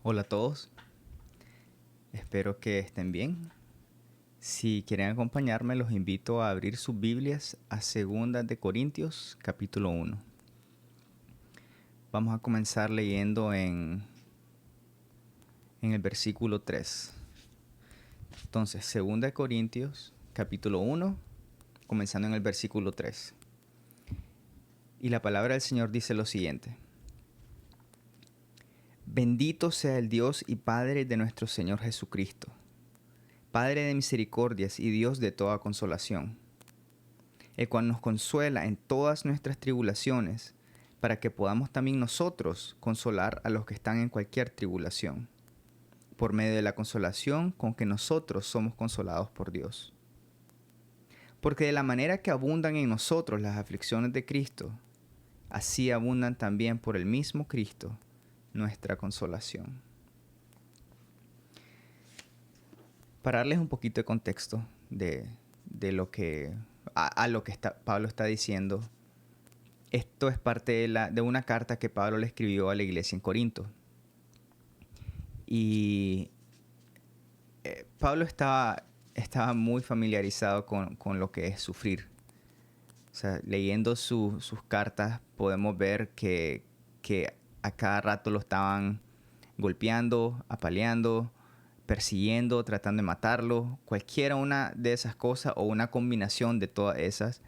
Hola a todos, espero que estén bien. Si quieren acompañarme, los invito a abrir sus Biblias a 2 de Corintios, capítulo 1. Vamos a comenzar leyendo en el versículo 3. Entonces, 2 de Corintios, capítulo 1, comenzando en el versículo 3. Y la palabra del Señor dice lo siguiente: Bendito sea el Dios y Padre de nuestro Señor Jesucristo, Padre de misericordias y Dios de toda consolación, el cual nos consuela en todas nuestras tribulaciones, para que podamos también nosotros consolar a los que están en cualquier tribulación, por medio de la consolación con que nosotros somos consolados por Dios. Porque de la manera que abundan en nosotros las aflicciones de Cristo, así abundan también por el mismo Cristo nuestra consolación. Para darles un poquito de contexto de lo que a lo que Pablo está diciendo, esto es parte de una carta que Pablo le escribió a la iglesia en Corinto. Y Pablo estaba muy familiarizado con lo que es sufrir. O sea, leyendo sus cartas podemos ver que a cada rato lo estaban golpeando, apaleando, persiguiendo, tratando de matarlo, cualquiera una de esas cosas o una combinación de todas esas,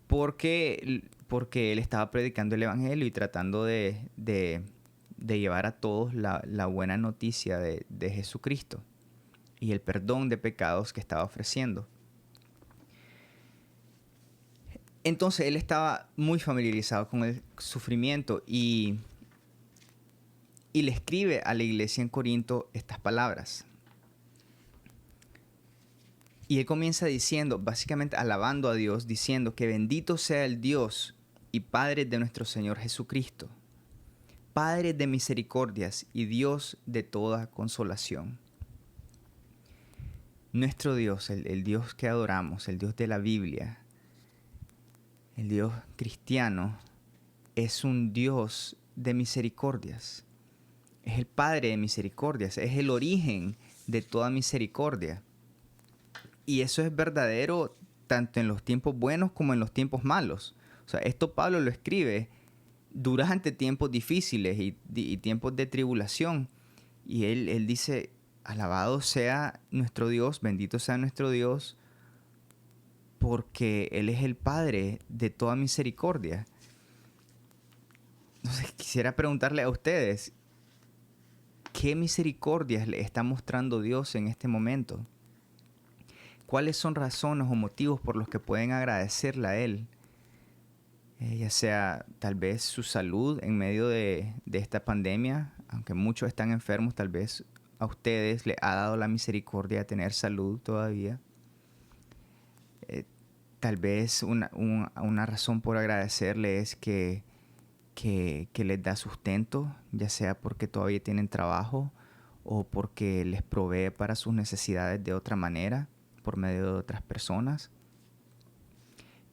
porque él estaba predicando el evangelio y tratando de llevar a todos la buena noticia de Jesucristo y el perdón de pecados que estaba ofreciendo. Entonces él estaba muy familiarizado con el sufrimiento y le escribe a la iglesia en Corinto estas palabras. Y él comienza diciendo, básicamente alabando a Dios, diciendo que bendito sea el Dios y Padre de nuestro Señor Jesucristo, Padre de misericordias y Dios de toda consolación. Nuestro Dios, el Dios que adoramos, el Dios de la Biblia, el Dios cristiano, es un Dios de misericordias. Es el Padre de misericordias, es el origen de toda misericordia. Y eso es verdadero tanto en los tiempos buenos como en los tiempos malos. O sea, esto Pablo lo escribe durante tiempos difíciles y tiempos de tribulación. Y él dice, alabado sea nuestro Dios, bendito sea nuestro Dios, porque Él es el Padre de toda misericordia. Entonces quisiera preguntarle a ustedes, ¿qué misericordias le está mostrando Dios en este momento? ¿Cuáles son razones o motivos por los que pueden agradecerle a Él? Ya sea tal vez su salud en medio de esta pandemia, aunque muchos están enfermos, tal vez a ustedes les ha dado la misericordia de tener salud todavía. Tal vez una razón por agradecerle es que les da sustento, ya sea porque todavía tienen trabajo o porque les provee para sus necesidades de otra manera, por medio de otras personas.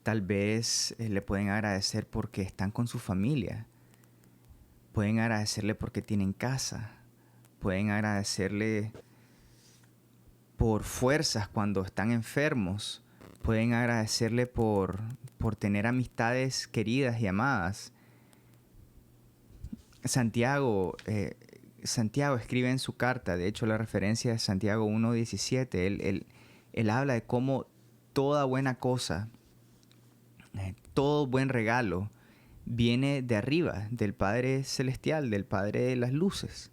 Tal vez le pueden agradecer porque están con su familia. Pueden agradecerle porque tienen casa. Pueden agradecerle por fuerzas cuando están enfermos. Pueden agradecerle por tener amistades queridas y amadas. Santiago escribe en su carta, de hecho la referencia es Santiago 1:17. Él habla de cómo toda buena cosa, todo buen regalo viene de arriba, del Padre Celestial, del Padre de las luces.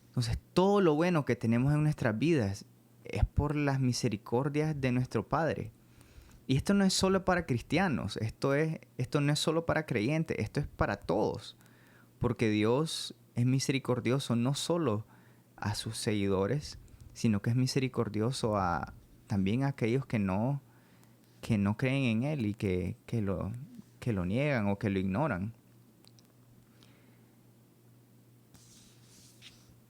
Entonces, todo lo bueno que tenemos en nuestras vidas es por las misericordias de nuestro Padre. Y esto no es solo para cristianos, esto no es solo para creyentes, esto es para todos. Porque Dios es misericordioso no solo a sus seguidores, sino que es misericordioso también a aquellos que no creen en Él y que lo niegan o que lo ignoran.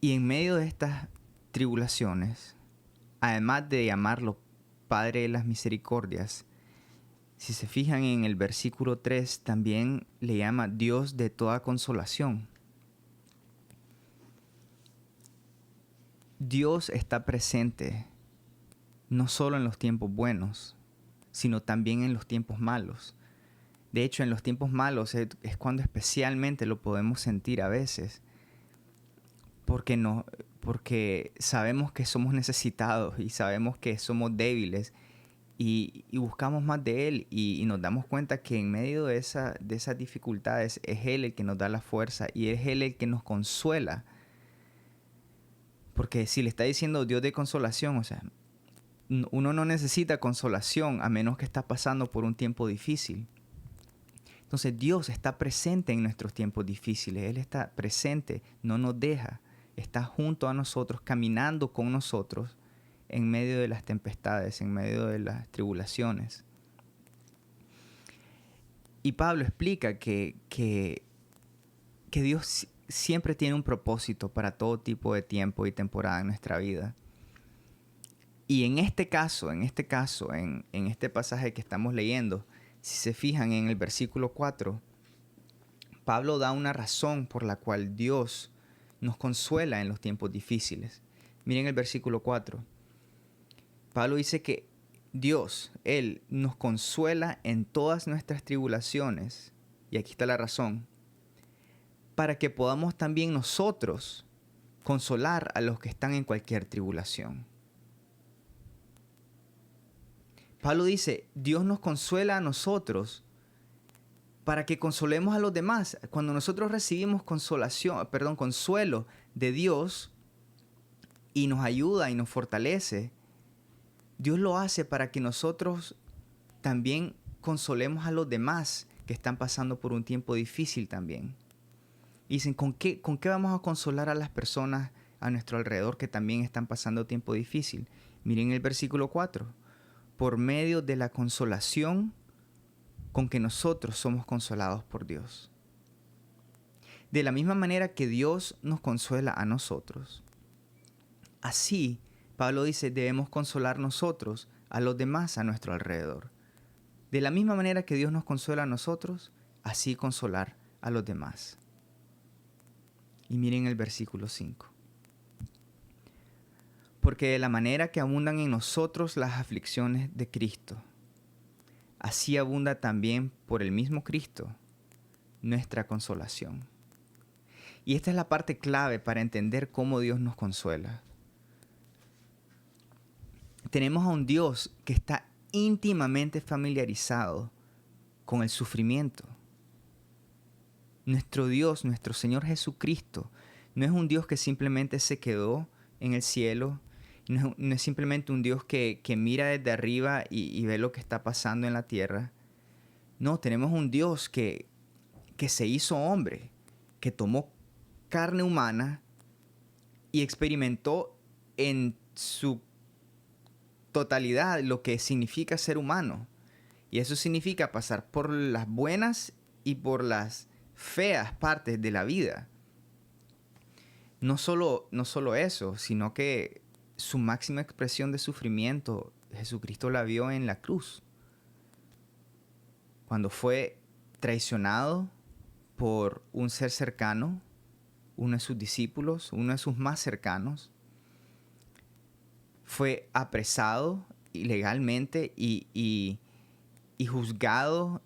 Y en medio de estas tribulaciones, además de llamarlo Padre de las Misericordias, si se fijan en el versículo 3, también le llama Dios de toda consolación. Dios está presente no solo en los tiempos buenos, sino también en los tiempos malos. De hecho, en los tiempos malos es cuando especialmente lo podemos sentir a veces, porque, no, porque sabemos que somos necesitados y sabemos que somos débiles y buscamos más de Él y nos damos cuenta que en medio de esas dificultades es Él el que nos da la fuerza y es Él el que nos consuela. Porque si le está diciendo Dios de consolación, o sea, uno no necesita consolación a menos que está pasando por un tiempo difícil. Entonces Dios está presente en nuestros tiempos difíciles. Él está presente, no nos deja. Está junto a nosotros, caminando con nosotros en medio de las tempestades, en medio de las tribulaciones. Y Pablo explica que Dios siempre tiene un propósito para todo tipo de tiempo y temporada en nuestra vida. Y en este caso, en este pasaje que estamos leyendo, si se fijan en el versículo 4, Pablo da una razón por la cual Dios nos consuela en los tiempos difíciles. Miren el versículo 4. Pablo dice que Dios, Él nos consuela en todas nuestras tribulaciones, y aquí está la razón, para que podamos también nosotros consolar a los que están en cualquier tribulación. Pablo dice, Dios nos consuela a nosotros para que consolemos a los demás. Cuando nosotros recibimos consuelo de Dios y nos ayuda y nos fortalece, Dios lo hace para que nosotros también consolemos a los demás que están pasando por un tiempo difícil también. Y dicen, ¿con qué vamos a consolar a las personas a nuestro alrededor que también están pasando tiempo difícil? Miren el versículo 4. Por medio de la consolación con que nosotros somos consolados por Dios. De la misma manera que Dios nos consuela a nosotros, así, Pablo dice, debemos consolar nosotros a los demás a nuestro alrededor. De la misma manera que Dios nos consuela a nosotros, así consolar a los demás. Y miren el versículo 5. Porque de la manera que abundan en nosotros las aflicciones de Cristo, así abunda también por el mismo Cristo nuestra consolación. Y esta es la parte clave para entender cómo Dios nos consuela. Tenemos a un Dios que está íntimamente familiarizado con el sufrimiento. Nuestro Dios, nuestro Señor Jesucristo, no es un Dios que simplemente se quedó en el cielo. No es simplemente un Dios que mira desde arriba y ve lo que está pasando en la tierra. No, tenemos un Dios que se hizo hombre, que tomó carne humana y experimentó en su totalidad lo que significa ser humano. Y eso significa pasar por las buenas y por las feas partes de la vida. No solo eso, sino que su máxima expresión de sufrimiento, Jesucristo la vio en la cruz. Cuando fue traicionado por un ser cercano, uno de sus discípulos, uno de sus más cercanos, fue apresado ilegalmente y juzgado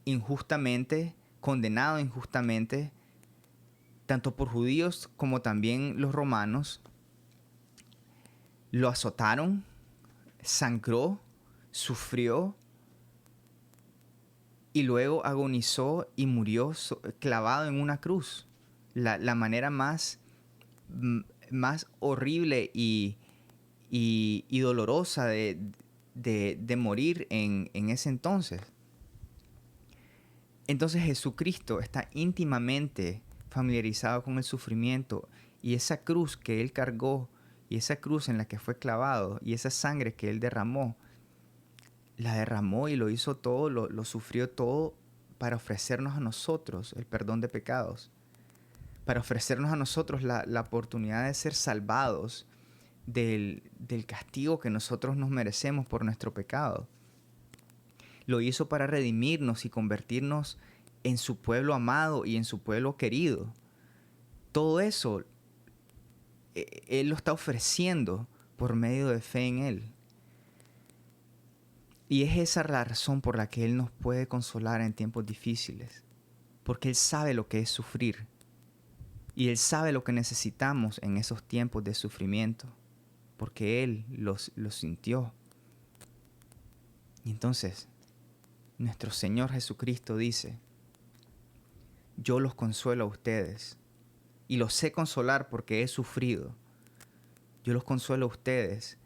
injustamente, condenado injustamente, tanto por judíos como también los romanos. Lo azotaron, sangró, sufrió y luego agonizó y murió clavado en una cruz. La manera más horrible y dolorosa de morir en ese entonces. Entonces Jesucristo está íntimamente familiarizado con el sufrimiento y esa cruz que Él cargó y esa cruz en la que fue clavado y esa sangre que Él derramó, la derramó y lo hizo todo, lo sufrió todo para ofrecernos a nosotros el perdón de pecados, para ofrecernos a nosotros la oportunidad de ser salvados del castigo que nosotros nos merecemos por nuestro pecado. Lo hizo para redimirnos y convertirnos en su pueblo amado y en su pueblo querido. Todo eso Él lo está ofreciendo por medio de fe en Él. Y es esa la razón por la que Él nos puede consolar en tiempos difíciles. Porque Él sabe lo que es sufrir. Y Él sabe lo que necesitamos en esos tiempos de sufrimiento. Porque Él los sintió. Y entonces, nuestro Señor Jesucristo dice: yo los consuelo a ustedes. Y los sé consolar porque he sufrido. Yo los consuelo a ustedes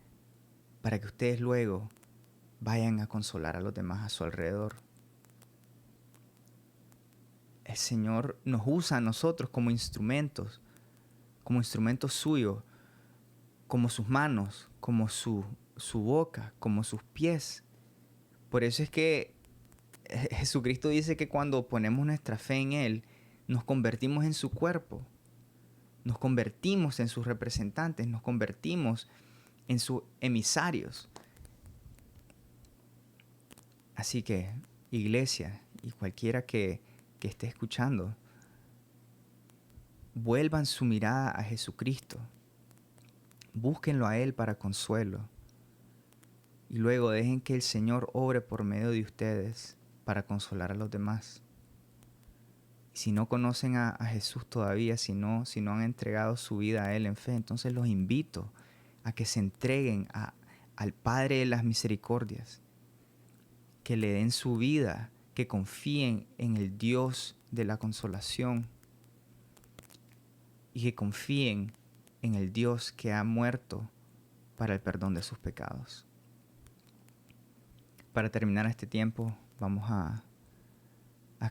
para que ustedes luego vayan a consolar a los demás a su alrededor. El Señor nos usa a nosotros como instrumentos suyos, como sus manos, como su boca, como sus pies. Por eso es que Jesucristo dice que cuando ponemos nuestra fe en Él, nos convertimos en su cuerpo, nos convertimos en sus representantes, nos convertimos en sus emisarios. Así que, iglesia y cualquiera que esté escuchando, vuelvan su mirada a Jesucristo. Búsquenlo a Él para consuelo. Y luego dejen que el Señor obre por medio de ustedes para consolar a los demás. Y si no conocen a Jesús todavía, si no han entregado su vida a Él en fe, entonces los invito a que se entreguen al Padre de las Misericordias, que le den su vida, que confíen en el Dios de la consolación y que confíen en el Dios que ha muerto para el perdón de sus pecados. Para terminar este tiempo, vamos a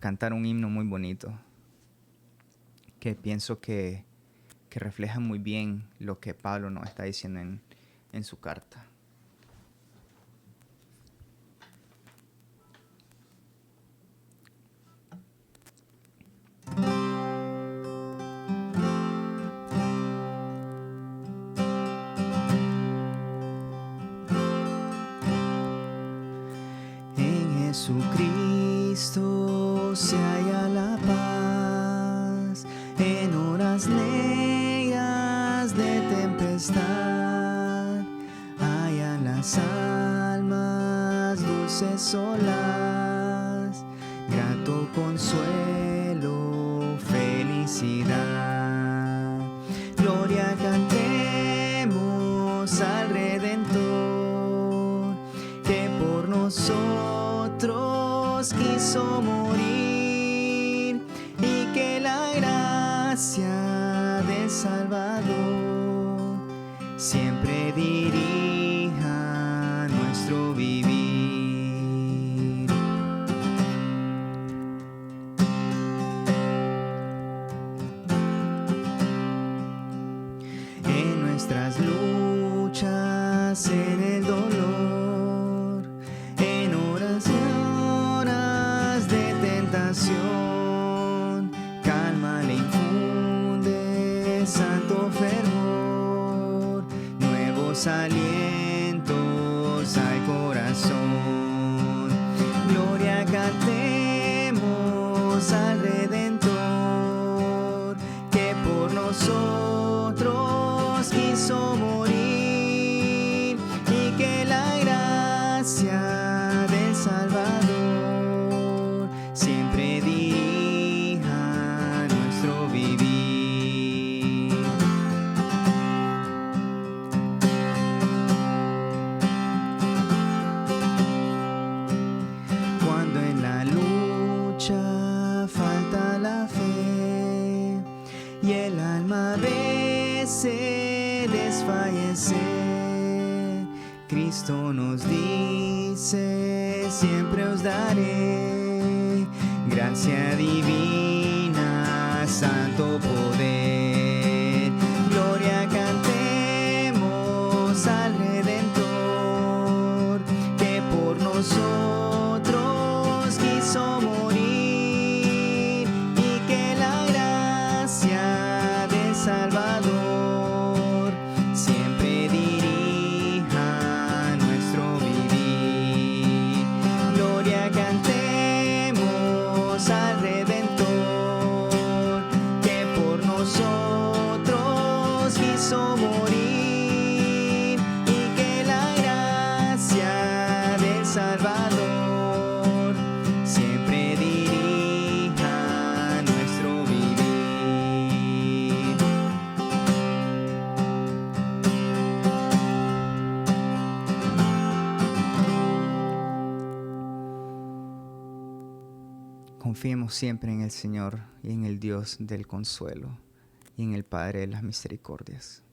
cantar un himno muy bonito que pienso que refleja muy bien lo que Pablo nos está diciendo en su carta. Jesucristo se halla la paz en horas negras de tempestad. Hallan las almas dulces olas, grato consuelo, felicidad. Gloria cantemos al Redentor, que por nosotros quiso morir, y que la gracia del Salvador siempre dirija nuestro vivir. En nuestras luchas, en el dolor, en horas y horas de tentación, calma le infunde santo fervor, nuevos alientos al corazón. Gloria cantemos al Redentor, que por nosotros quiso morir, y que la gracia del Salvador siempre dirija nuestro vivir. Cuando en la lucha falta la fe y el alma se desfallece, Cristo nos dice: siempre os daré gracia divina, santo poder. Gloria cantemos al Redentor, que por nosotros quiso morir, y que la gracia del Salvador siempre dirija nuestro vivir. Gloria cantemos al Redentor, que por nosotros Confiemos siempre en el Señor y en el Dios del consuelo y en el Padre de las misericordias.